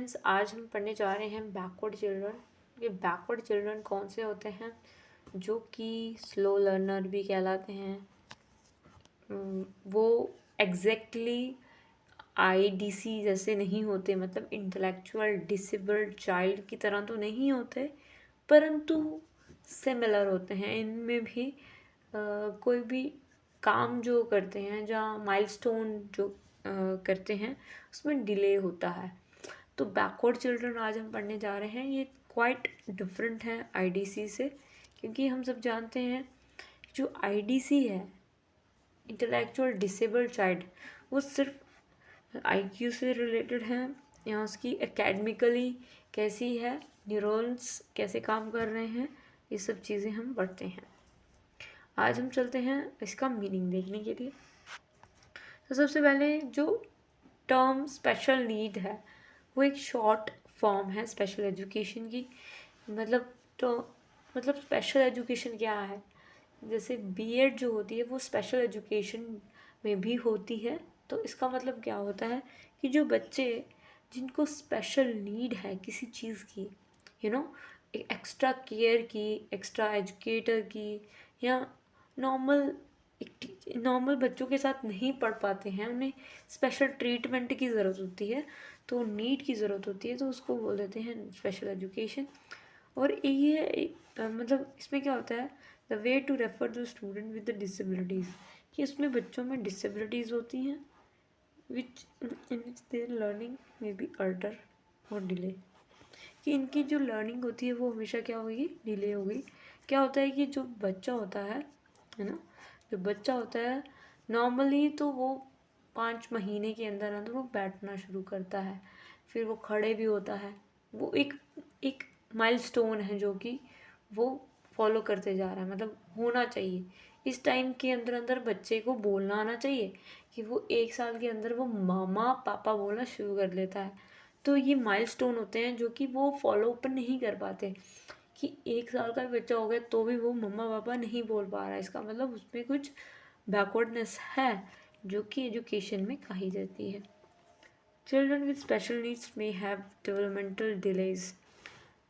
आज हम पढ़ने जा रहे हैं बैकवर्ड चिल्ड्रन। ये बैकवर्ड चिल्ड्रन कौन से होते हैं? जो कि स्लो लर्नर भी कहलाते हैं। वो एग्जैक्टली आईडीसी जैसे नहीं होते, मतलब इंटेलेक्चुअल डिसेबल्ड चाइल्ड की तरह तो नहीं होते, परंतु सिमिलर होते हैं। इनमें भी कोई भी काम जो करते हैं, जहाँ माइलस्टोन जो करते हैं, उसमें डिले होता है। तो बैकवर्ड चिल्ड्रन आज हम पढ़ने जा रहे हैं। ये क्वाइट डिफरेंट है आईडीसी से, क्योंकि हम सब जानते हैं जो आईडीसी है, इंटेलेक्चुअल डिसेबल्ड चाइल्ड, वो सिर्फ आईक्यू से रिलेटेड है या उसकी एकेडमिकली कैसी है, न्यूरॉन्स कैसे काम कर रहे हैं, ये सब चीज़ें हम पढ़ते हैं। आज हम चलते हैं इसका मीनिंग देखने के लिए। तो सबसे पहले जो टर्म स्पेशल नीड है, वो एक शॉर्ट फॉर्म है स्पेशल एजुकेशन की। मतलब तो स्पेशल एजुकेशन क्या है? जैसे बीएड जो होती है वो स्पेशल एजुकेशन में भी होती है। तो इसका मतलब क्या होता है कि जो बच्चे जिनको स्पेशल नीड है किसी चीज़ की, एक्स्ट्रा केयर की, एक्स्ट्रा एजुकेटर की, या नॉर्मल नॉर्मल बच्चों के साथ नहीं पढ़ पाते हैं, उन्हें स्पेशल ट्रीटमेंट की ज़रूरत होती है, तो नीड की ज़रूरत होती है, तो उसको बोल देते हैं स्पेशल एजुकेशन। और ये मतलब इसमें क्या होता है, the way to refer to student with the disabilities, कि उसमें बच्चों में डिसेबिलिटीज़ होती हैं which in which their learning may be alter or delay, कि इनकी जो लर्निंग होती है वो हमेशा क्या होगी, डिले होगी। क्या होता है कि जो बच्चा होता है ना, जो बच्चा होता है नॉर्मली तो वो 5 महीने के अंदर अंदर वो बैठना शुरू करता है, फिर वो खड़े भी होता है। वो एक एक माइलस्टोन है जो कि वो फॉलो करते जा रहा है, मतलब होना चाहिए। इस टाइम के अंदर अंदर बच्चे को बोलना आना चाहिए, कि वो 1 साल के अंदर वो मामा पापा बोलना शुरू कर लेता है। तो ये माइलस्टोन होते हैं जो कि वो फॉलो अप नहीं कर पाते, कि 1 साल का बच्चा हो गया तो भी वो मम्मा पापा नहीं बोल पा रहा है। इसका मतलब उसमें कुछ बैकवर्डनेस है जो कि एजुकेशन में कही जाती है। Children with special needs may have developmental delays.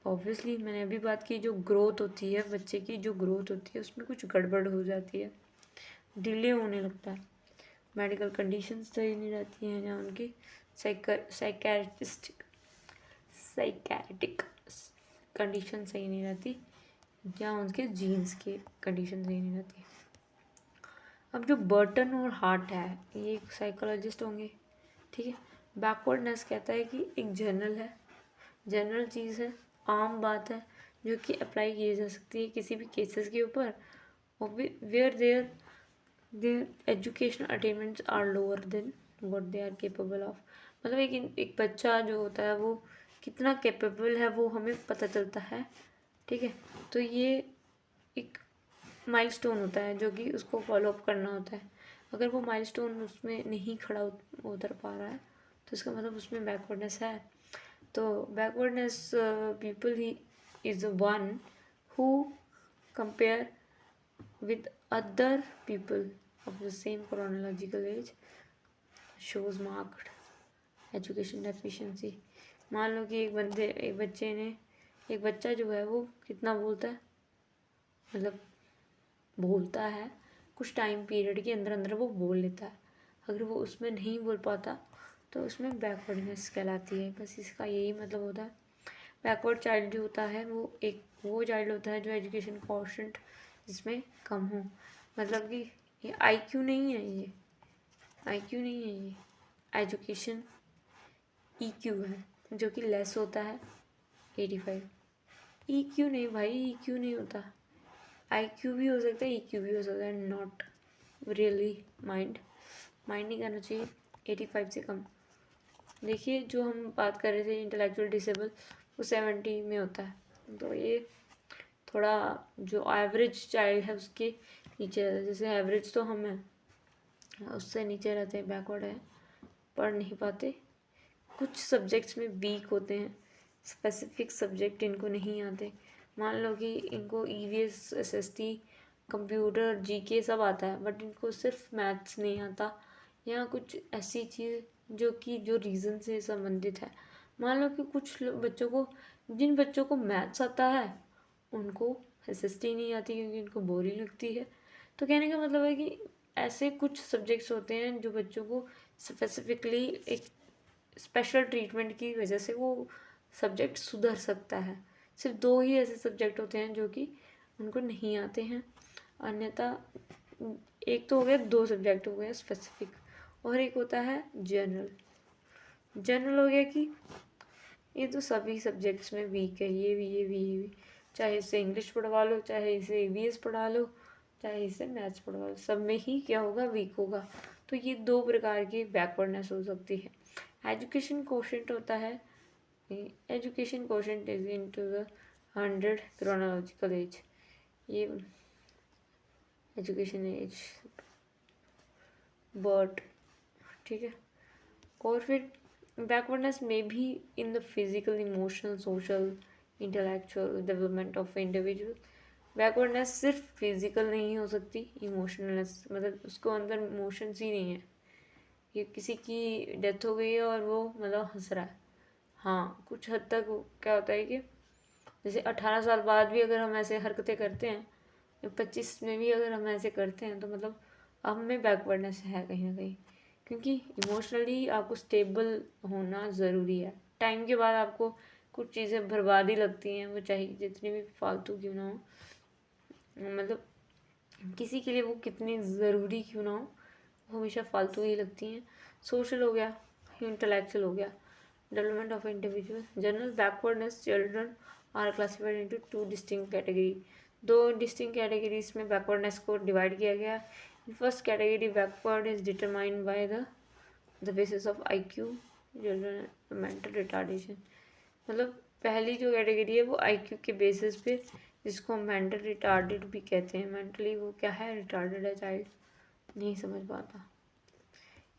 Obviously मैंने अभी बात की, जो ग्रोथ होती है बच्चे की, जो ग्रोथ होती है उसमें कुछ गड़बड़ हो जाती है, डिले होने लगता है। मेडिकल कंडीशंस सही नहीं रहती हैं, या उनकी साइकेट्रिक कंडीशन सही नहीं रहती, या उनके जीन्स की कंडीशन सही नहीं रहती। अब जो बर्टन और हार्ट है, ये एक साइकोलॉजिस्ट होंगे, ठीक है। बैकवर्डनेस कहता है कि एक जनरल है, जनरल चीज़ है, आम बात है, जो कि अप्लाई की जा सकती है किसी भी केसेस के ऊपर, और where their educational attainments are lower than what they are capable of. मतलब एक बच्चा जो होता है वो कितना कैपेबल है वो हमें पता चलता है, ठीक है। तो ये एक माइलस्टोन होता है जो कि उसको फॉलो अप करना होता है। अगर वो माइलस्टोन उसमें नहीं खड़ा उतर पा रहा है, तो इसका मतलब उसमें बैकवर्डनेस है। तो backwardness people he is one who compare with other people of the same chronological age shows marked education deficiency। मान लो कि एक बच्चा जो है वो कितना बोलता है, मतलब बोलता है कुछ टाइम पीरियड के अंदर अंदर वो बोल लेता है। अगर वो उसमें नहीं बोल पाता तो उसमें बैकवर्डनेस कहलाती है। बस इसका यही मतलब होता है। बैकवर्ड चाइल्ड जो होता है वो चाइल्ड होता है जो एजुकेशन क्वोशंट जिसमें कम हो। मतलब कि ये आईक्यू नहीं है, ये आईक्यू नहीं है, ये एजुकेशन ईक्यू है, जो कि लेस होता है 85। ईक्यू नहीं भाई, ईक्यू नहीं होता, आईक्यू भी हो सकता है, ईक्यू भी हो सकता है। नॉट रियली माइंड नहीं करना चाहिए 85 से कम। देखिए जो हम बात कर रहे थे इंटेलेक्चुअल डिसेबल, वो 70 में होता है। तो ये थोड़ा जो एवरेज चाइल्ड है उसके नीचे रहता है। जैसे एवरेज तो हम हैं, उससे नीचे रहते हैं, बैकवर्ड है, पढ़ नहीं पाते, कुछ सब्जेक्ट्स में वीक होते हैं, स्पेसिफिक सब्जेक्ट इनको नहीं आते। मान लो कि इनको ईवीएस, एसएसटी, कंप्यूटर, जीके सब आता है, बट इनको सिर्फ मैथ्स नहीं आता, या कुछ ऐसी चीज़ जो रीज़न से संबंधित है। मान लो कि बच्चों को, जिन बच्चों को मैथ्स आता है उनको एसएसटी नहीं आती क्योंकि उनको बोरिंग लगती है। तो कहने का मतलब है कि ऐसे कुछ सब्जेक्ट्स होते हैं जो बच्चों को स्पेसिफिकली एक स्पेशल ट्रीटमेंट की वजह से वो सब्जेक्ट सुधर सकता है। सिर्फ 2 ही ऐसे सब्जेक्ट होते हैं जो कि उनको नहीं आते हैं, अन्यथा एक तो हो गया, 2 सब्जेक्ट हो गया स्पेसिफिक, और एक होता है जनरल। जनरल हो गया कि ये तो सभी सब्जेक्ट्स में वीक है, ये भी, ये भी, ये भी, चाहे इसे इंग्लिश पढ़वा लो, चाहे इसे ईवीएस पढ़ा लो, चाहे इसे मैथ्स पढ़वा लो, सब में ही क्या होगा, वीक होगा। तो ये 2 प्रकार की बैकवर्डनेस हो सकती है। एजुकेशन कोशेंट होता है, education quotient is into the 100 chronological age, ये एजुकेशन एज बर्थ, ठीक है। और फिर बैकवर्डनेस में भी in the physical, emotional, social, intellectual development of individual. Backwardness सिर्फ फिजिकल नहीं हो सकती, इमोशनलनेस मतलब उसको अंदर इमोशंस ही नहीं है। ये किसी की डेथ हो गई है और वो मतलब हंस रहा है, हाँ कुछ हद तक क्या होता है कि जैसे 18 साल बाद भी अगर हम ऐसे हरकतें करते हैं, या 25 में भी अगर हम ऐसे करते हैं, तो मतलब अब में बैकवर्डनेस है कहीं ना कहीं, क्योंकि इमोशनली आपको स्टेबल होना ज़रूरी है। टाइम के बाद आपको कुछ चीज़ें बर्बादी लगती हैं, वो चाहे जितनी भी फालतू क्यों ना हो, मतलब किसी के लिए वो कितनी ज़रूरी क्यों ना हो, वो हमेशा फालतू ही लगती हैं। सोशल हो गया, इंटेलेक्चुअल हो गया, development of individual. General backwardness, children are classified into 2 distinct category. 2 distinct categories में बैकवर्डनेस को डिवाइड किया गया। In first category, backward is determined by the basis of IQ, children mental retardation. मतलब पहली जो कैटेगरी है वो IQ के बेसिस पे, जिसको मेंटल रिटार्डेड भी कहते हैं। मेंटली वो क्या है, रिटार्डेड है चाइल्ड, नहीं समझ पाता।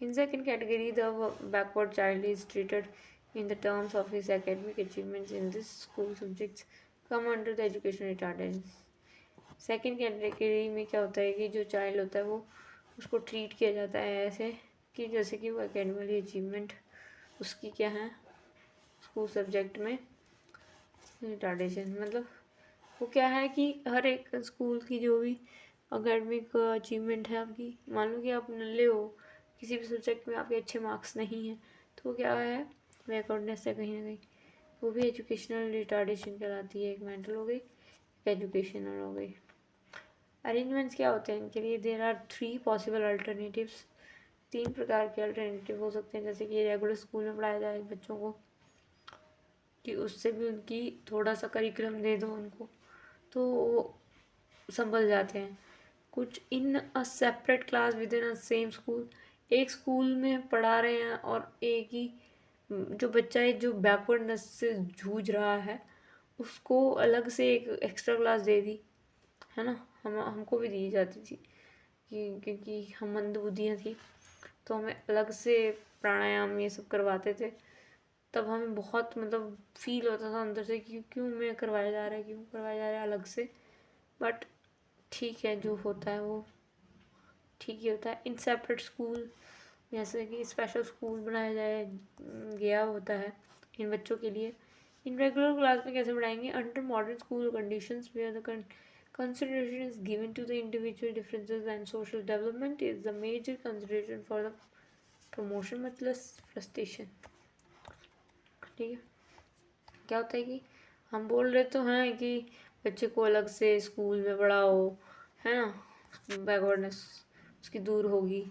In second category, the backward child is treated in the terms of his academic achievements in this school subjects come under the education retardedness. Second category में क्या होता है कि जो चाइल्ड होता है वो उसको ट्रीट किया जाता है ऐसे कि जैसे कि वो एकेडमिकली अचीवमेंट उसकी क्या है स्कूल सब्जेक्ट में रिटार्डेशन। मतलब वो क्या है कि हर एक स्कूल की जो भी अकेडमिक अचीवमेंट है आपकी, मान लो कि आप नल्ले हो, किसी भी सब्जेक्ट में आपके अच्छे मार्क्स नहीं हैं, तो वो क्या है, बैकवर्डनेस है कहीं ना कहीं, वो भी एजुकेशनल रिटार्डेशन कहलाती है। एक मेंटल हो गई, एक एजुकेशनल हो गई। अरेंजमेंट्स क्या होते हैं इनके लिए, देर आर 3 पॉसिबल अल्टरनेटिव्स। 3 प्रकार के अल्टरनेटिव हो सकते हैं, जैसे कि रेगुलर स्कूल में पढ़ाया जाए बच्चों को, कि उससे भी उनकी थोड़ा सा करिकुलम दे दो उनको, तो वो संभल जाते हैं। कुछ in a separate class within a same school, एक स्कूल में पढ़ा रहे हैं और एक ही जो बच्चा है जो बैकवर्डनेस से जूझ रहा है उसको अलग से एक एक्स्ट्रा क्लास दे दी, है ना। हमको भी दी जाती थी कि क्योंकि हम मंदबुद्धियाँ थी, तो हमें अलग से प्राणायाम ये सब करवाते थे। तब हमें बहुत मतलब फील होता था अंदर से कि क्यों मैं करवाया जा रहा है, क्यों करवाया जा रहा है अलग से। बट ठीक है, जो होता है वो ठीक ही होता है। इन सेपरेट स्कूल, जैसे कि स्पेशल स्कूल बनाया जाए गया होता है इन बच्चों के लिए। इन रेगुलर क्लास में कैसे पढ़ाएंगे, under modern school conditions where the consideration is given to the individual differences and social development is the major consideration for the promotion मतलब frustration। ठीक है, क्या होता है कि हम बोल रहे तो हैं कि बच्चे को अलग से स्कूल में पढ़ाओ, है ना, बैकवर्डनेस उसकी दूर होगी,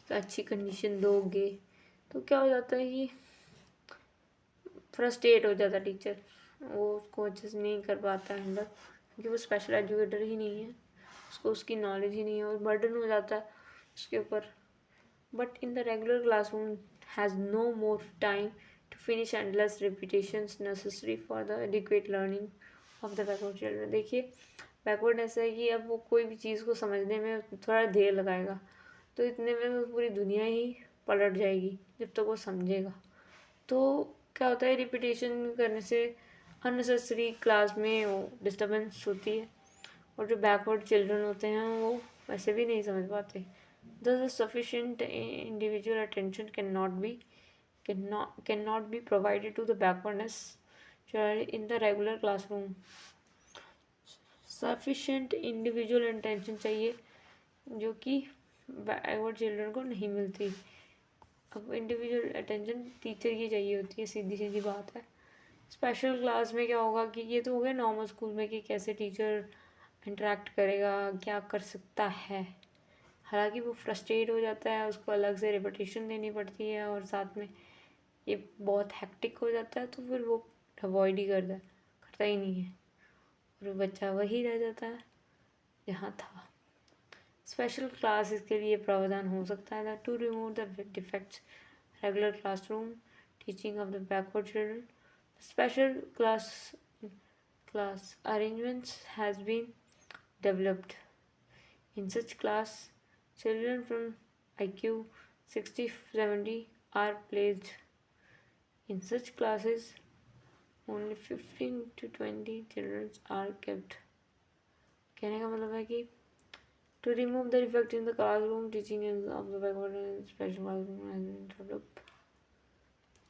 अच्छी कंडीशन दोगे, तो क्या हो जाता है कि फ्रस्ट्रेट हो जाता है टीचर, वो उसको अच्छे से नहीं कर पाता हैंडल, क्योंकि वो स्पेशल एजुकेटर ही नहीं है, उसको उसकी नॉलेज ही नहीं है और बर्डन हो जाता है उसके ऊपर। But in the regular classroom has no more time to finish endless repetitions necessary for the adequate learning of the backward children. देखिए बैकवर्ड ऐसा है कि अब वो कोई भी चीज़ को समझने में थोड़ा देर लगाएगा, तो इतने में वो पूरी दुनिया ही पलट जाएगी जब तक वो समझेगा। तो क्या होता है, रिपीटेशन करने से अननेसेसरी क्लास में वो डिस्टर्बेंस होती है, और जो बैकवर्ड चिल्ड्रन होते हैं वो वैसे भी नहीं समझ पाते। Thus, sufficient individual attention cannot be cannot be provided to the backwardness child in the regular classroom. Sufficient individual attention चाहिए जो कि बैकवर्ड चिल्ड्रन को नहीं मिलती। अब इंडिविजुअल अटेंशन टीचर की चाहिए होती है, सीधी सीधी बात है। स्पेशल क्लास में क्या होगा कि ये तो हो गया नॉर्मल स्कूल में कि कैसे टीचर इंटरेक्ट करेगा, क्या कर सकता है। हालांकि वो फ्रस्ट्रेट हो जाता है, उसको अलग से रिपीटेशन देनी पड़ती है और साथ में ये बहुत हेक्टिक हो जाता है, तो फिर वो अवॉइड ही करता ही नहीं है और बच्चा वही रह जाता है जहाँ था। स्पेशल क्लास इसके लिए प्रावधान हो सकता है to remove the defects regular classroom teaching of the backward children. Special class arrangements has been developed. In such class, children from IQ 60-70 are placed. In such classes, only 15 to 20 children are kept. कहने का मतलब है कि to remove the defect in the classroom, teaching of the backward and special classroom has been developed.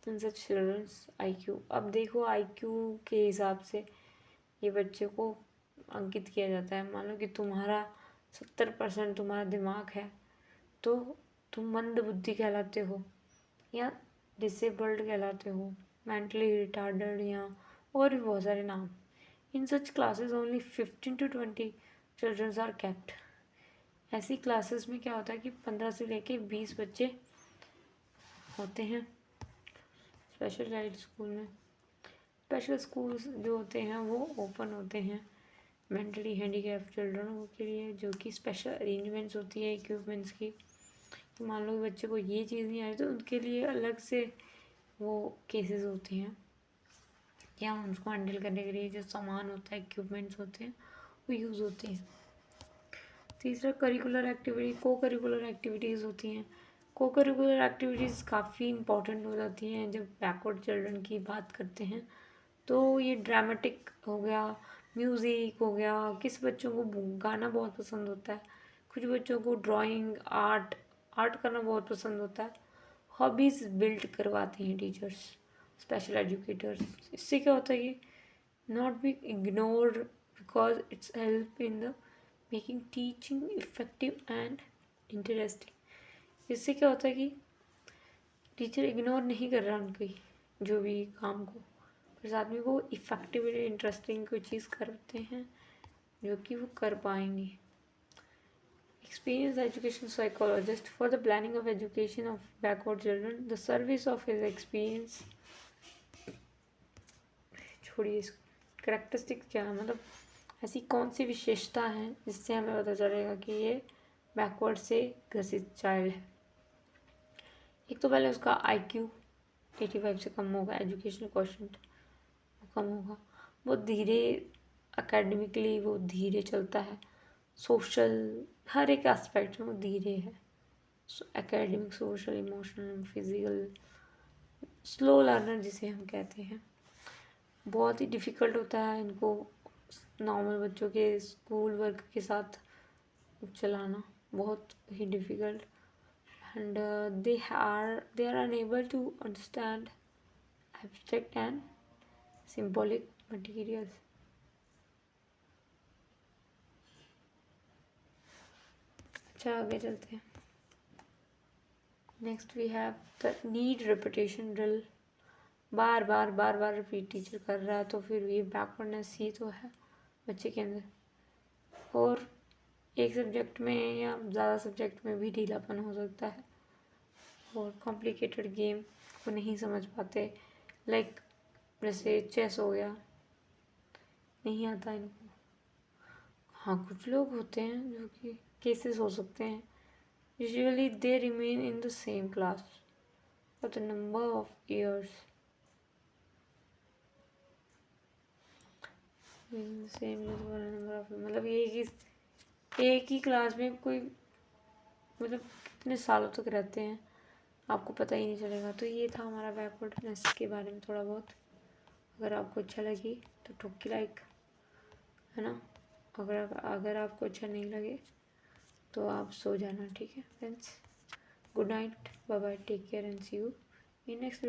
In such children's IQ, अब देखो IQ के हिसाब से ये बच्चे को अंकित किया जाता है। मान लो कि तुम्हारा 70% तुम्हारा दिमाग है तो तुम मंद बुद्धि कहलाते हो या डिसेबल्ड कहलाते हो, मेंटली रिटार्डेड या और भी बहुत सारे नाम। In such classes only 15 to 20 childrens are kept. ऐसी क्लासेस में क्या होता है कि 15 से लेके 20 बच्चे होते हैं स्पेशल चाइल्ड स्कूल में। स्पेशल स्कूल्स जो होते हैं वो ओपन होते हैं मेंटली हैंडीकैप चिल्ड्रन के लिए, जो कि स्पेशल अरेंजमेंट्स होती है इक्विपमेंट्स की। तो मान लो कि बच्चे को ये चीज़ नहीं आई तो उनके लिए अलग से वो केसेस होते हैं या उनको हैंडल करने के लिए जो सामान होता है इक्विपमेंट्स होते हैं वो यूज़ होते हैं। तीसरा करिकुलर एक्टिविटी, को करिकुलर एक्टिविटीज़ होती हैं। को करिकुलर एक्टिविटीज़ काफ़ी इंपॉर्टेंट हो जाती हैं जब बैकवर्ड चिल्ड्रन की बात करते हैं। तो ये ड्रामेटिक हो गया, म्यूज़िक हो गया, किस बच्चों को गाना बहुत पसंद होता है, कुछ बच्चों को ड्राइंग आर्ट करना बहुत पसंद होता है। हॉबीज़ बिल्ड करवाते हैं टीचर्स, स्पेशल एजुकेटर्स। इससे क्या होता है कि not be ignored because it's help in the making teaching effective and interesting. इससे क्या होता है कि टीचर इग्नोर नहीं कर रहा उनकी जो भी काम को, पर साथ में वो इफेक्टिव एंड इंटरेस्टिंग कोई चीज़ करते हैं जो कि वो कर पाएंगे। Experienced education psychologist for the planning of education of backward children, the service of his experience। छोड़िए इसको। करेक्टरिस्टिक्स क्या है, मतलब ऐसी कौन सी विशेषता है जिससे हमें पता चलेगा कि ये बैकवर्ड से ग्रसित चाइल्ड है। एक तो पहले उसका IQ 85 से कम होगा, एजुकेशनल क्वोशंट कम होगा, वो धीरे एकेडमिकली वो धीरे चलता है, सोशल हर एक एस्पेक्ट में वो धीरे है, academic social emotional physical, slow learner जिसे हम कहते हैं। बहुत ही डिफ़िकल्ट होता है इनको नॉर्मल बच्चों के स्कूल वर्क के साथ चलाना, बहुत ही difficult. And they are unable to understand abstract and symbolic materials. अच्छा आगे चलते हैं। Next we have the need repetition drill. बार बार रिपीट टीचर कर रहा है तो फिर ये बैकवर्डनेस ही तो है बच्चे के अंदर। और एक सब्जेक्ट में या ज़्यादा सब्जेक्ट में भी ढीलापन हो सकता है और कॉम्प्लिकेटेड गेम को नहीं समझ पाते, लाइक जैसे चेस हो गया, नहीं आता इनको। हाँ कुछ लोग होते हैं जो कि केसेस हो सकते हैं। Usually they remain in the same class for the number of years. Same number of, मतलब एक ही क्लास में कोई मतलब कितने सालों तक रहते हैं आपको पता ही नहीं चलेगा। तो ये था हमारा बैकवर्डनेस के बारे में थोड़ा बहुत। अगर आपको अच्छा लगी तो ठोक के लाइक, है ना। अगर आपको अच्छा नहीं लगे तो आप सो जाना, ठीक है friends. Good night, bye bye, take care and see you in next.